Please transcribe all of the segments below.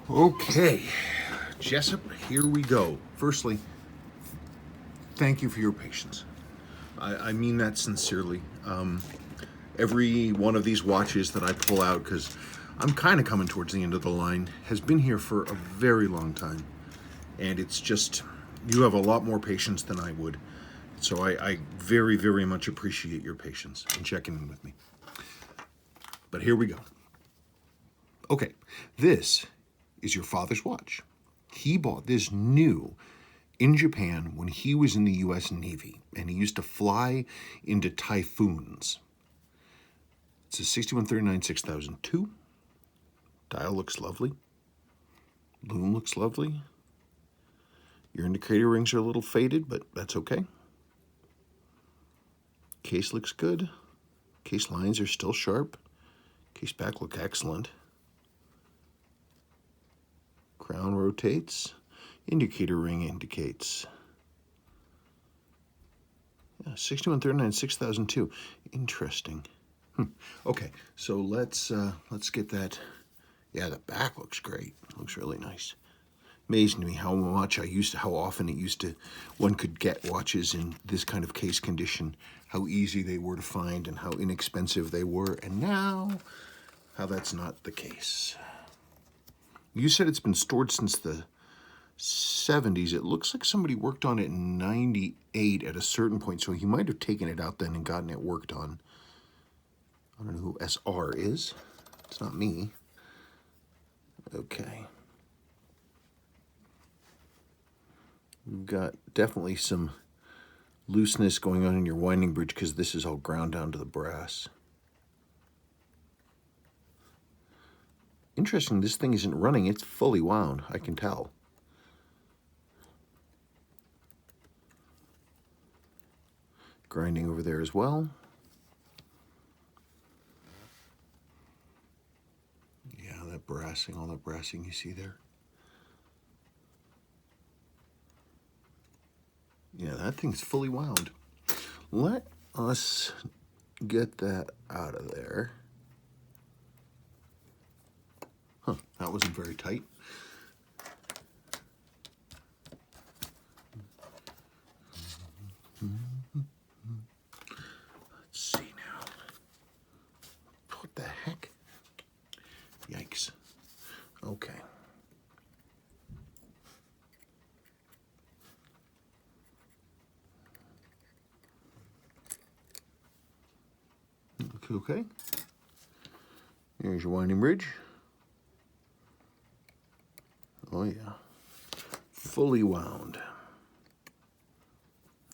Okay, Jessup, here we go. Firstly, thank you for your patience. I mean that sincerely. Every one of these watches that I pull out, because I'm kind of coming towards the end of the line, has been here for a very long time. And it's just, you have a lot more patience than I would. So I very, very much appreciate your patience and checking in with me. But here we go. Okay, this is your father's watch. He bought this new in Japan when he was in the US Navy, and he used to fly into typhoons. It's a 6139-6002. Dial looks lovely. Lume looks lovely. Your indicator rings are a little faded, but that's okay. Case looks good. Case lines are still sharp. Case back look excellent. Crown rotates. Indicator ring indicates. Yeah, 6139-6002. Interesting. Okay, so let's get that. Yeah, the back looks great. Looks really nice. Amazing to me how often one could get watches in this kind of case condition, how easy they were to find and how inexpensive they were, and now how that's not the case. You said it's been stored since the 70s. It looks like somebody worked on it in 98 at a certain point, so he might have taken it out then and gotten it worked on. I don't know who SR is. It's not me. Okay. We've got definitely some looseness going on in your winding bridge because this is all ground down to the brass. Interesting, this thing isn't running. It's fully wound, I can tell. Grinding over there as well. Yeah, that brassing, all that brassing you see there. Yeah, that thing's fully wound. Let us get that out of there. Huh, that wasn't very tight. Let's see now. What the heck? Yikes. Okay. Okay. Here's your winding bridge. Oh yeah. Fully wound.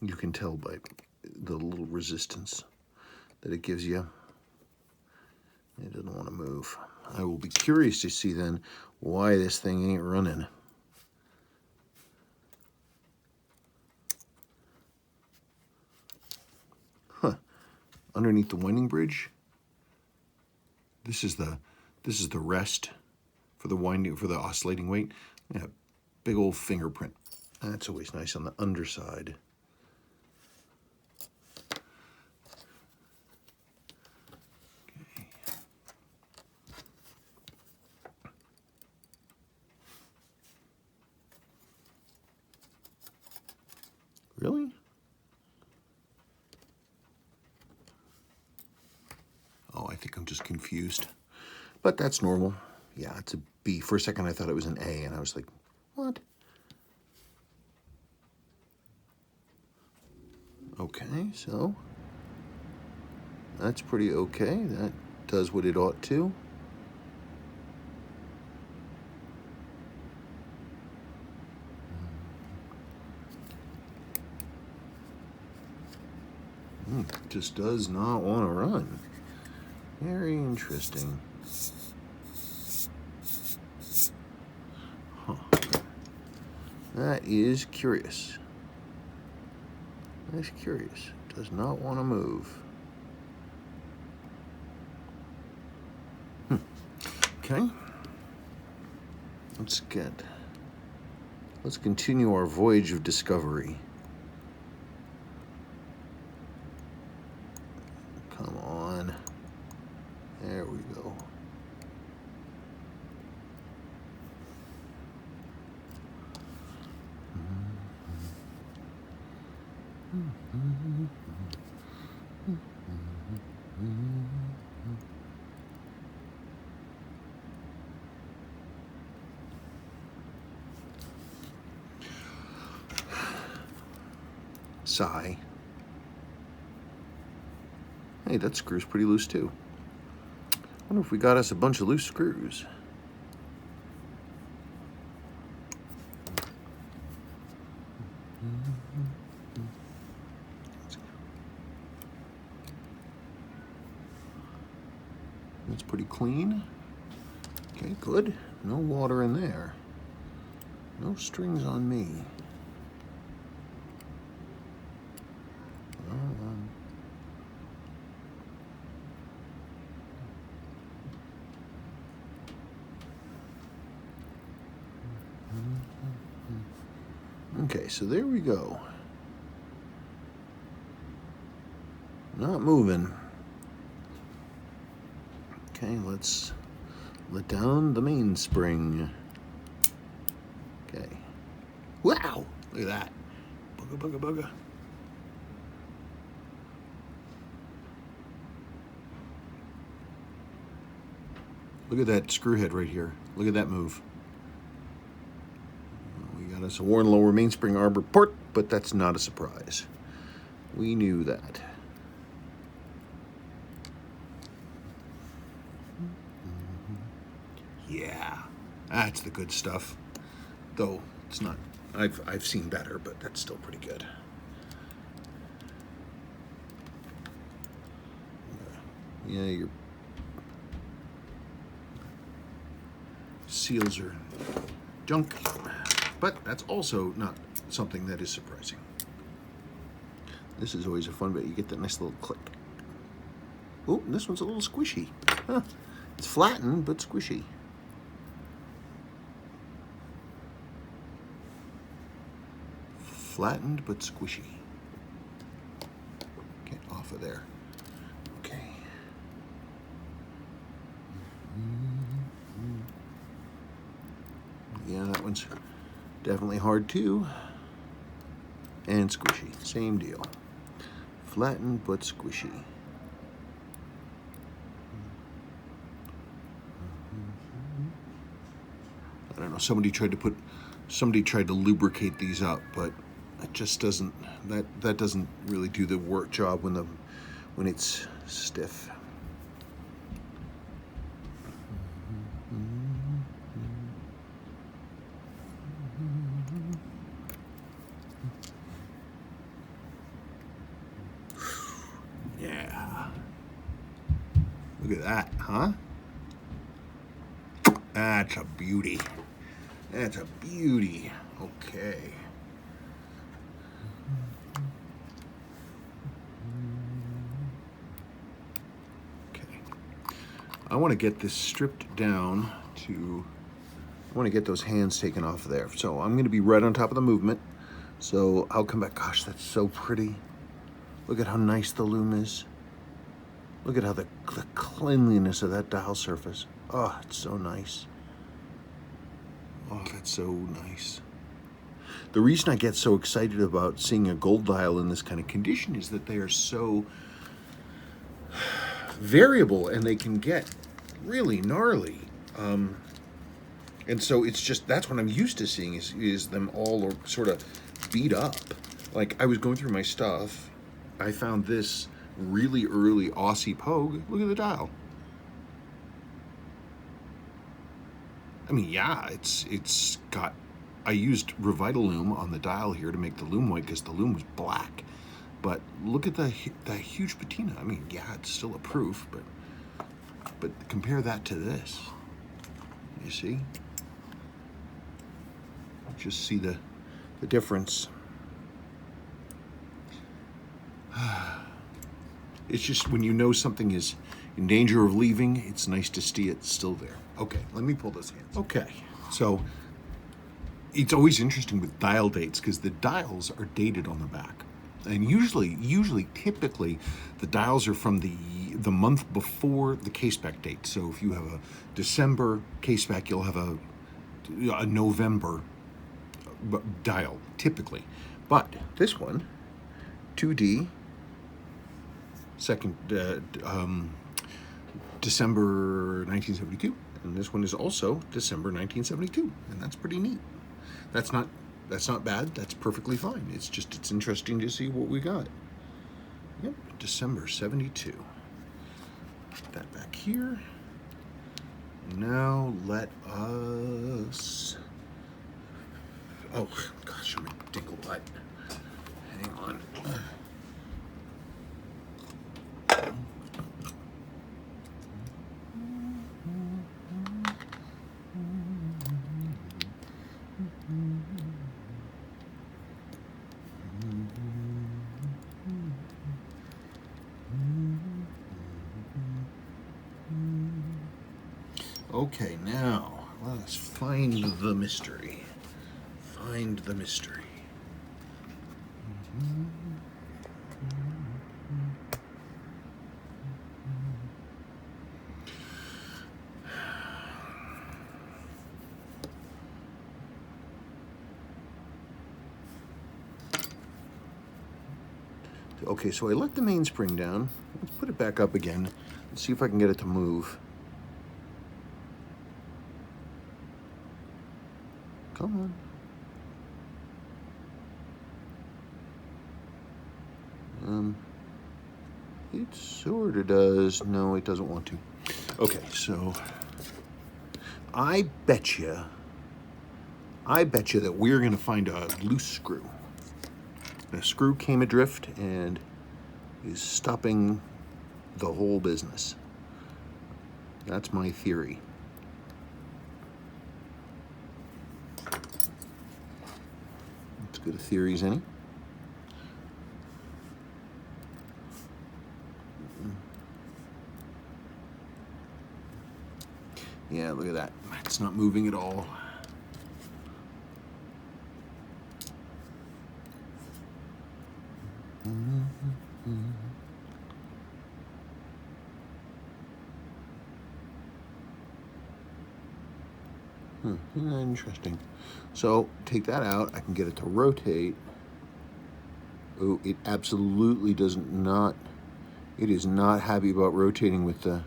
You can tell by the little resistance that it gives you. It doesn't want to move. I will be curious to see then why this thing ain't running. Huh. Underneath the winding bridge, this is the rest for the oscillating weight. Yeah, big old fingerprint. That's always nice on the underside. Okay. Really? Oh, I think I'm just confused. But that's normal. Yeah, it's a B. For a second I thought it was an A, and I was like, what? Okay, so that's pretty okay. That does what it ought to. Just does not want to run. Very interesting. Huh. That is curious. That's curious. Does not want to move. Okay. Let's continue our voyage of discovery. Come on. There we go. Sigh. Hey, that screw's pretty loose too. I wonder if we got us a bunch of loose screws. That's pretty clean. Okay, good. No water in there. No strings on me. Okay, so there we go. Not moving. Okay, let's let down the mainspring. Okay. Wow! Look at that. Booga, booga, booga. Look at that screw head right here. Look at that move. We got us a worn lower mainspring arbor port, but that's not a surprise. We knew that. Yeah, that's the good stuff. Though it's not, I've seen better, but that's still pretty good. Yeah, your seals are junk, but that's also not something that is surprising. This is always a fun bit. You get that nice little click. Oh, this one's a little squishy. Huh. It's flattened, but squishy. Flattened, but squishy. Get off of there. Okay. Yeah, that one's definitely hard too. And squishy. Same deal. Flattened, but squishy. I don't know, somebody tried to lubricate these up, but it just doesn't, that doesn't really do the work job when it's stiff. Yeah. Look at that, huh? That's a beauty. That's a beauty. Okay. Okay. I want to get this stripped down to, I want to get those hands taken off there. So I'm going to be right on top of the movement. So I'll come back. Gosh, that's so pretty. Look at how nice the loom is. Look at how the cleanliness of that dial surface. Oh, it's so nice. Oh, that's so nice. The reason I get so excited about seeing a gold dial in this kind of condition is that they are so variable and they can get really gnarly. And so it's just, that's what I'm used to seeing is them all sort of beat up. Like I was going through my stuff, I found this really early Aussie Pogue. Look at the dial. I mean, yeah, it's got, I used RevitaLume on the dial here to make the loom white because the loom was black. But look at that huge patina. I mean, yeah, it's still a proof, but compare that to this. You see? Just see the difference. It's just when you know something is in danger of leaving, it's nice to see it still there. Okay, let me pull those hands. Okay, so it's always interesting with dial dates because the dials are dated on the back. And typically, the dials are from the month before the case-back date. So if you have a December case-back, you'll have a November dial, typically. But this one, 2D, December 1972, and this one is also December 1972, and that's pretty neat. That's not bad. That's perfectly fine. It's interesting to see what we got. Yep, December 72. Put that back here. Now let us. Oh gosh, I'm a dingle butt. Hang on. Okay, now let's find the mystery. Find the mystery. Okay, so I let the mainspring down. Let's put it back up again and see if I can get it to move. Come on. It sort of does. No, it doesn't want to. Okay, so I bet you that we're going to find a loose screw. The screw came adrift and is stopping the whole business. That's my theory. As good a theory as any. Yeah, look at that. It's not moving at all. Interesting. So take that out. I can get it to rotate. Oh, it absolutely does not. It is not happy about rotating with the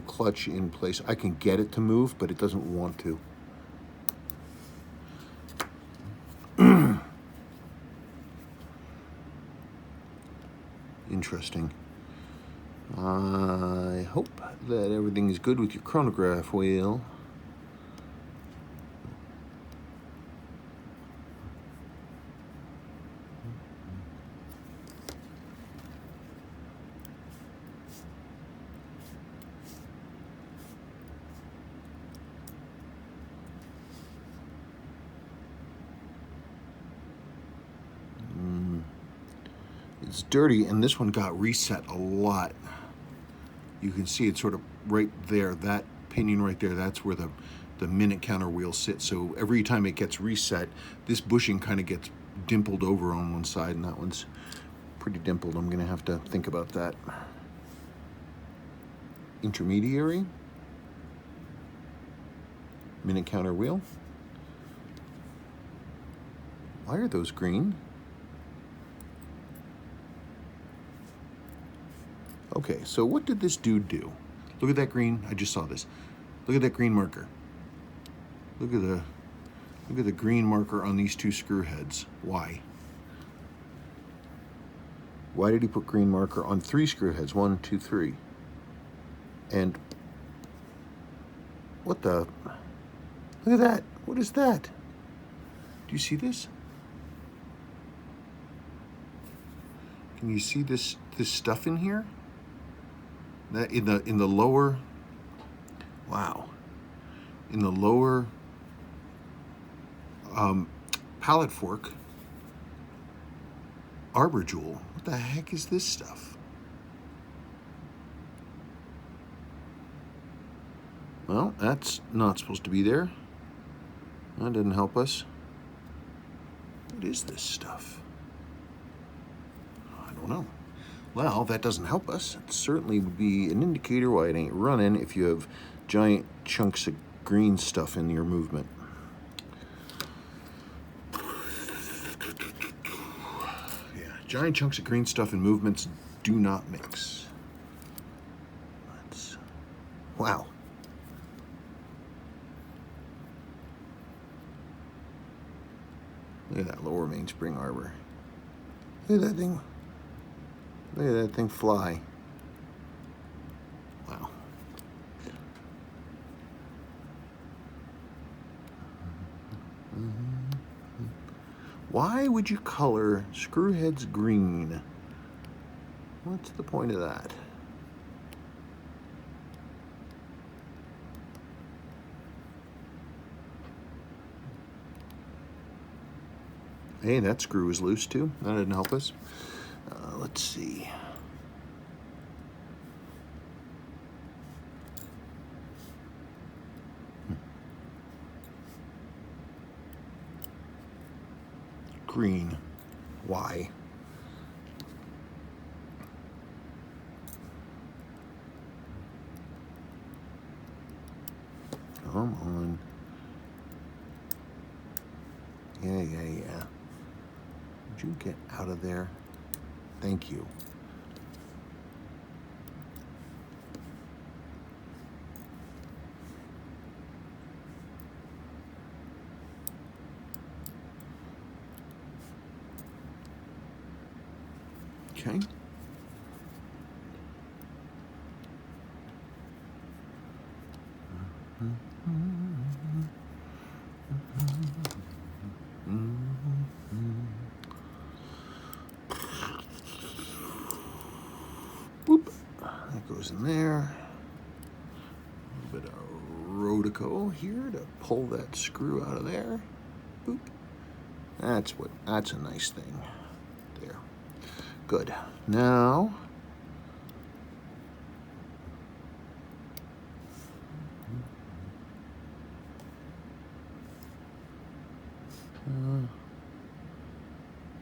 clutch in place. I can get it to move, but it doesn't want to. Interesting. I hope that everything is good with your chronograph wheel. It's dirty, and this one got reset a lot. You can see it sort of right there, that pinion right there, that's where the minute counter wheel sits. So every time it gets reset, this bushing kind of gets dimpled over on one side, and that one's pretty dimpled. I'm gonna have to think about that. Intermediary, minute counter wheel. Why are those green? Okay, so what did this dude do? Look at that green. I just saw this. Look at that green marker. Look at the green marker on these two screw heads. Why? Why did he put green marker on 3 screw heads? 1, 2, 3. And what the? Look at that. What is that? Do you see this? Can you see this stuff in here? That in the lower, wow, in the lower pallet fork arbor jewel. What the heck is this stuff? Well, that's not supposed to be there. That didn't help us. What is this stuff? I don't know. Well, that doesn't help us. It certainly would be an indicator why it ain't running if you have giant chunks of green stuff in your movement. Yeah, giant chunks of green stuff in movements do not mix. Wow. Look at that lower mainspring arbor. Look at that thing. Look at that thing fly. Wow. Why would you color screw heads green? What's the point of that? Hey, that screw is loose too. That didn't help us. Let's see. Green. Why? Come on. Yeah. Would you get out of there? Thank you. Okay. Boop. That goes in there. A little bit of Rodico here to pull that screw out of there. Boop. That's a nice thing. There. Good. Now,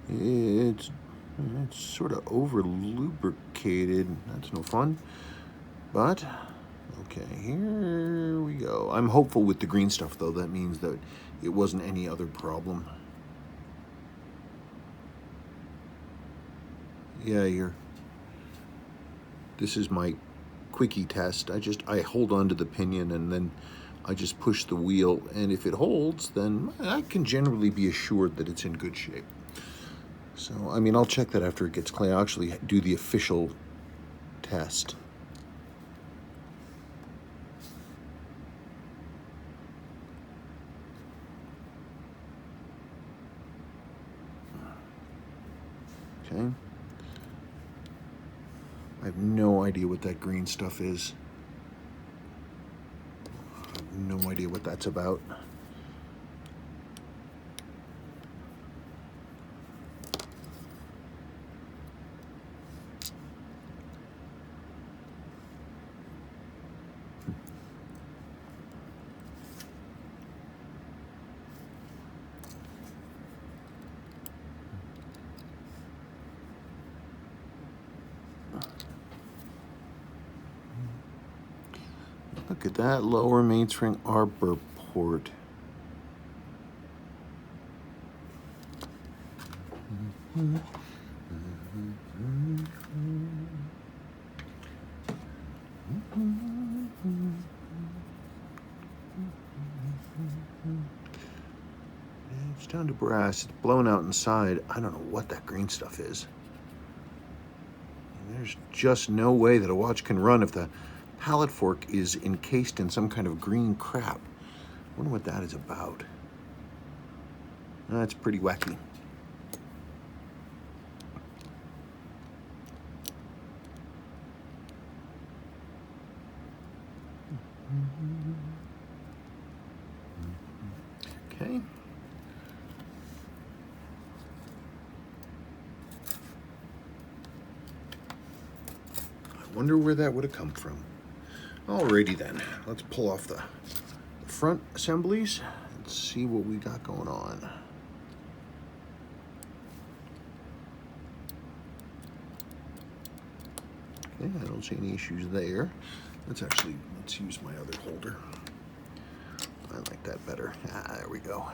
it's sort of over lubricated. That's no fun. But okay, here we go. I'm hopeful with the green stuff though. That means that it wasn't any other problem. Yeah, this is my quickie test. I hold on to the pinion and then I just push the wheel, and if it holds, then I can generally be assured that it's in good shape. So, I mean, I'll check that after it gets clean. I'll actually do the official test. Okay. I have no idea what that green stuff is. I have no idea what that's about. Look at that lower mainspring arbor port. It's down to brass. It's blown out inside. I don't know what that green stuff is. There's just no way that a watch can run if the pallet fork is encased in some kind of green crap. I wonder what that is about. That's pretty wacky. Okay. I wonder where that would have come from. Alrighty then, let's pull off the front assemblies and see what we got going on. Okay, I don't see any issues there. Let's use my other holder. I like that better. There we go.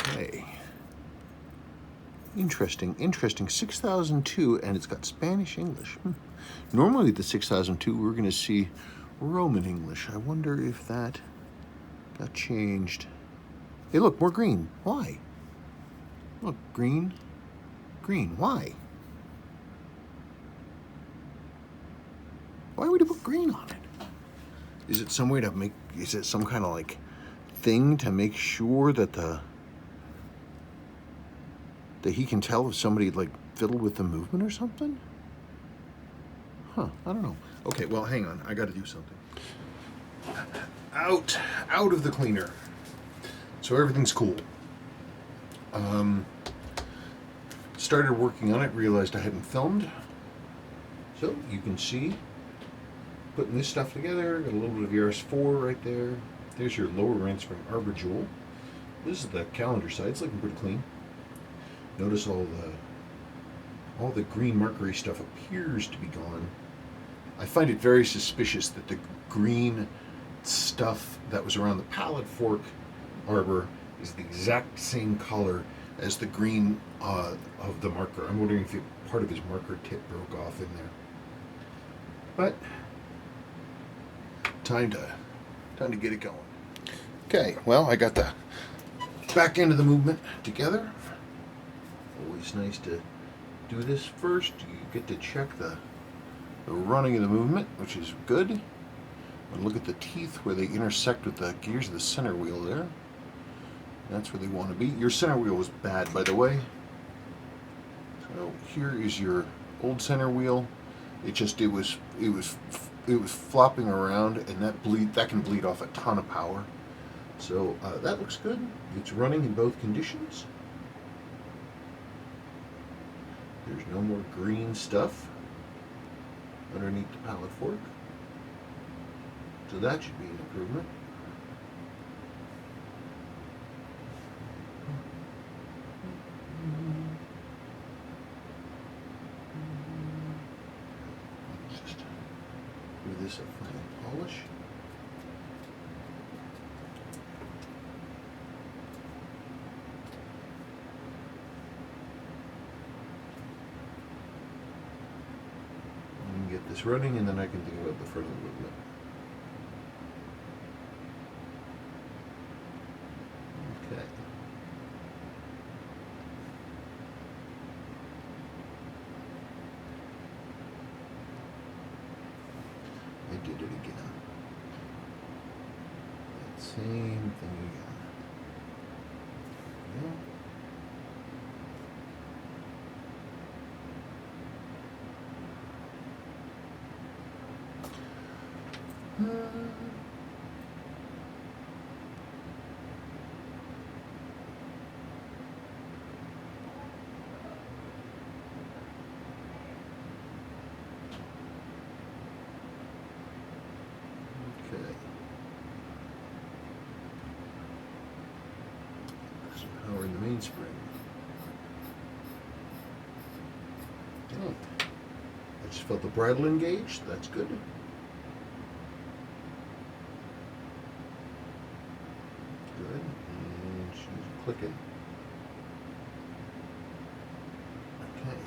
Okay, Interesting, interesting. 6002, and it's got Spanish English. Normally the 6002, we're going to see Roman English. I wonder if that got changed. Hey, look, more green. Why? Look, green, green. Why? Why would you put green on it? Is it some way to make, is it some kind of like thing to make sure that that he can tell if somebody like fiddled with the movement or something? Huh, I don't know. Okay, well, hang on. I got to do something. Out of the cleaner. So everything's cool. Started working on it, realized I hadn't filmed. So you can see, putting this stuff together, got a little bit of ERS4 right there. There's your lower hairspring arbor jewel. This is the calendar side, it's looking pretty clean. Notice all the green markery stuff appears to be gone. I find it very suspicious that the green stuff that was around the pallet fork arbor is the exact same color as the green of the marker. I'm wondering if part of his marker tip broke off in there. But time to get it going. Okay, well, I got the back end of the movement together. Always nice to do this first. You get to check the running of the movement, which is good. And look at the teeth where they intersect with the gears of the center wheel there. That's where they want to be. Your center wheel was bad, by the way. So here is your old center wheel. It was flopping around, and that can bleed off a ton of power. So that looks good. It's running in both conditions. There's no more green stuff underneath the pallet fork. So that should be an improvement. Let's just give this a final polish. Get this running, and then I can think about the front of the movement. Okay. I did it again. That same thing again. Yeah. Power in the mainspring. Oh, I just felt the bridle engaged. That's good. Good. And she's clicking. Okay.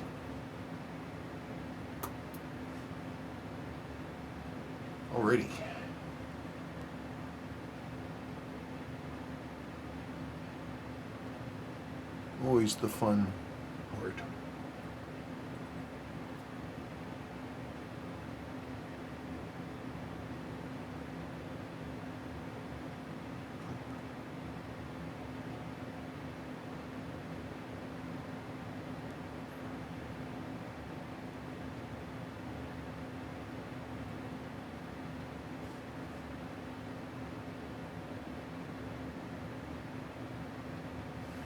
Alrighty. Always the fun part.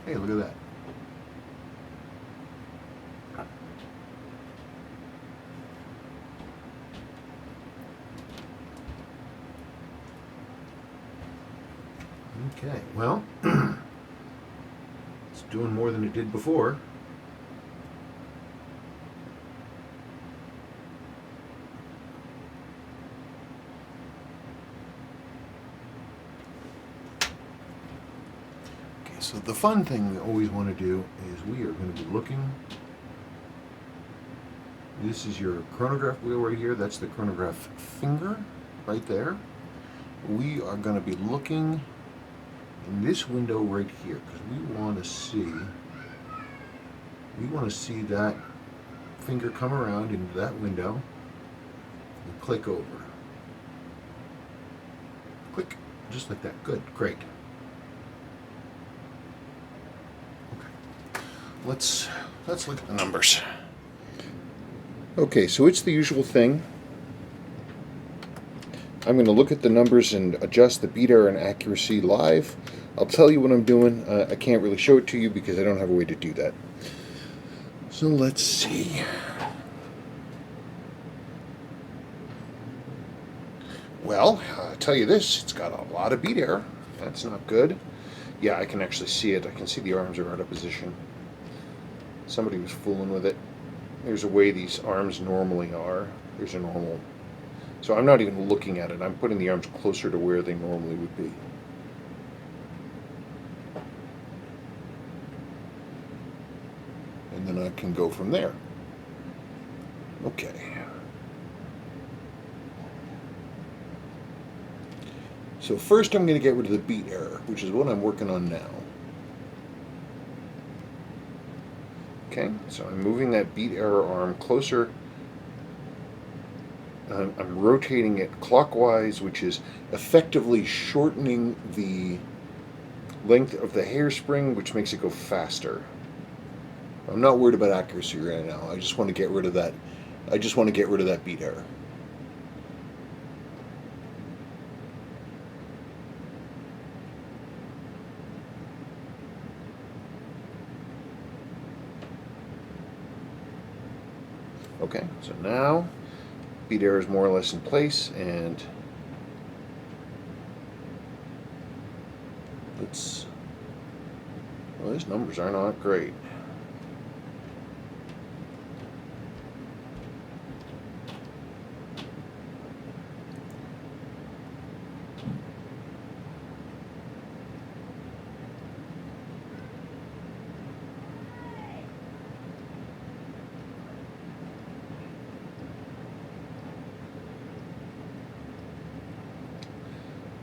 Hey, look at that. Okay, well, it's doing more than it did before. So the fun thing we always want to do is we are going to be looking. This is your chronograph wheel right here. That's the chronograph finger right there. We are going to be looking in this window right here because we want to see that finger come around into that window and click over. Click, just like that. Good, great. Okay, let's look at the numbers. Okay, so it's the usual thing. I'm going to look at the numbers and adjust the beat error and accuracy live. I'll tell you what I'm doing. I can't really show it to you because I don't have a way to do that. So let's see. Well, I'll tell you this, it's got a lot of beat error. That's not good. Yeah, I can actually see it. I can see the arms are out of position. Somebody was fooling with it. There's a way these arms normally are. There's a normal. So I'm not even looking at it. I'm putting the arms closer to where they normally would be. And then I can go from there. Okay. So first I'm going to get rid of the beat error, which is what I'm working on now. Okay, so I'm moving that beat error arm closer. I'm rotating it clockwise, which is effectively shortening the length of the hairspring, which makes it go faster. I'm not worried about accuracy right now. I just want to get rid of that. I just want to get rid of that beat error. Okay, so now beat error is more or less in place, and well, these numbers are not great.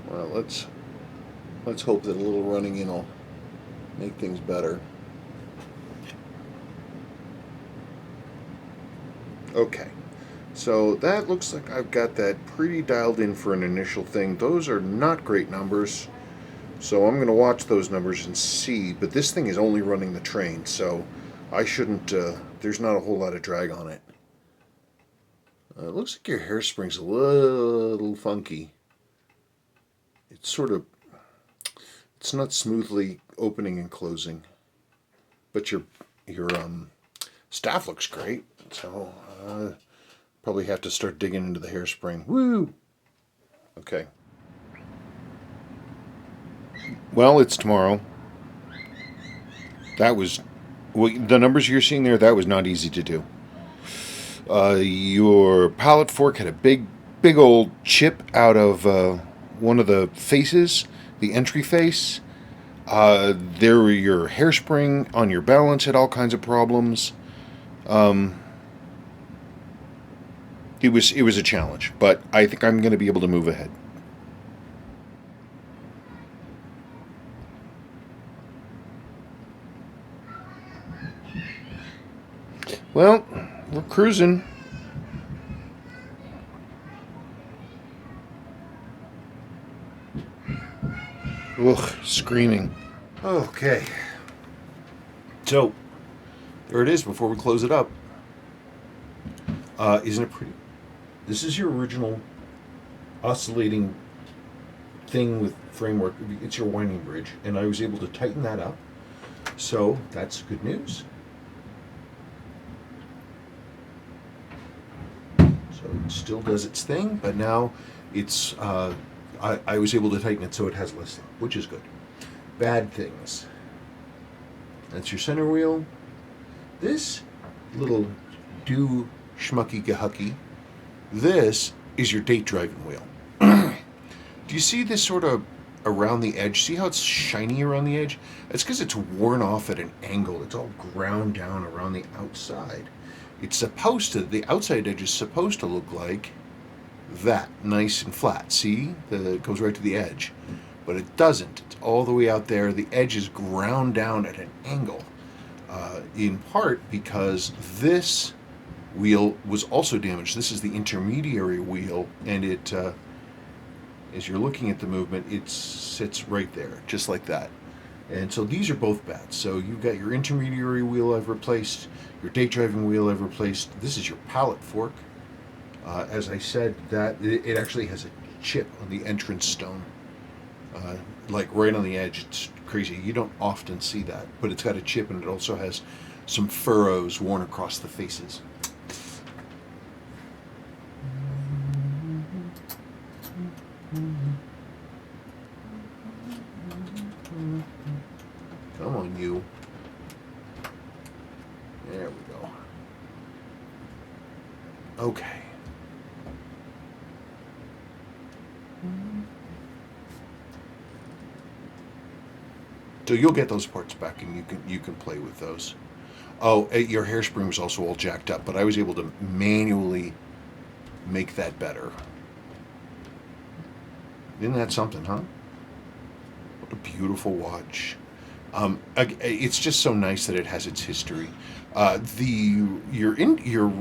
Well, let's hope that a little running in will make things better. Okay, so that looks like I've got that pretty dialed in for an initial thing. Those are not great numbers, so I'm going to watch those numbers and see, but this thing is only running the train, so I shouldn't, there's not a whole lot of drag on it. It looks like your hairspring's a little funky. It's sort of, it's not smoothly opening and closing, but your staff looks great, so probably have to start digging into the hairspring. Woo! Okay. Well, it's tomorrow. That was, well, the numbers you're seeing there, that was not easy to do. Your pallet fork had a big old chip out of one of the faces, the entry face. There were your hairspring on your balance had all kinds of problems. It was a challenge, but I think I'm going to be able to move ahead. Well, we're cruising. Ugh, screaming. Okay. So, there it is before we close it up. Isn't it pretty? This is your original oscillating thing with framework. It's your winding bridge, and I was able to tighten that up. So, that's good news. So it still does its thing, but now it's I was able to tighten it so it has less, which is good. Bad things. That's your center wheel. This little schmucky gahucky. This is your date driving wheel. Do you see this sort of around the edge. See how it's shiny around the edge? It's because it's worn off at an angle. It's all ground down around the outside. It's supposed to, the outside edge is supposed to look like that, nice and flat. See? It goes right to the edge. But it doesn't. It's all the way out there. The edge is ground down at an angle. In part because this wheel was also damaged. This is the intermediary wheel, and it, as you're looking at the movement, it sits right there, just like that. And so these are both bad. So you've got your intermediary wheel I've replaced, your date driving wheel I've replaced. This is your pallet fork. As I said, that it actually has a chip on the entrance stone, like right on the edge. It's crazy. You don't often see that, but it's got a chip, and it also has some furrows worn across the faces. Come on, you. There we go. Okay. So you'll get those parts back, and you can play with those. Oh, your hairspring was also all jacked up, but I was able to manually make that better. Isn't that something, huh? What a beautiful watch. It's just so nice that it has its history. Your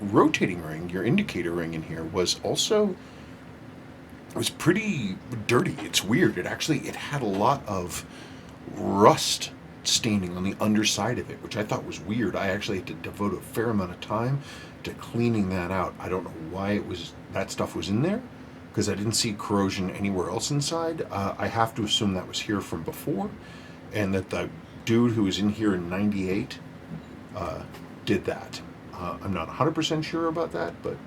rotating ring, your indicator ring in here was pretty dirty. It's weird. It had a lot of rust staining on the underside of it, which I thought was weird. I actually had to devote a fair amount of time to cleaning that out. I don't know why that stuff was in there, because I didn't see corrosion anywhere else inside. I have to assume that was here from before, and that the dude who was in here in '98 did that. I'm not 100% sure about that, but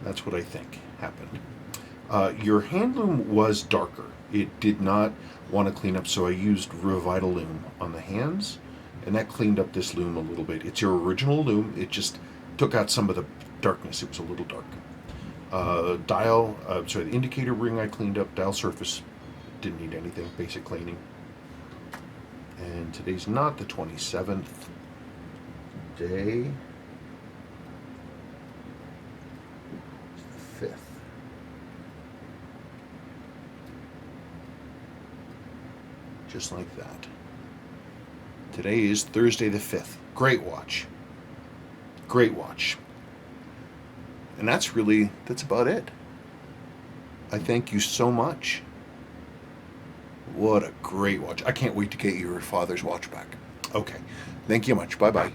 that's what I think happened. Your hand loom was darker. It did not want to clean up, so I used RevitaLume on the hands, and that cleaned up this loom a little bit. It's your original loom. It just took out some of the darkness. It was a little dark. The indicator ring I cleaned up. Dial surface didn't need anything. Basic cleaning. And today's not the 27th day. It's the 5th. Just like that. Today is Thursday the 5th. Great watch. Great watch. And that's about it. I thank you so much. What a great watch. I can't wait to get your father's watch back. Okay. Thank you much. Bye-bye.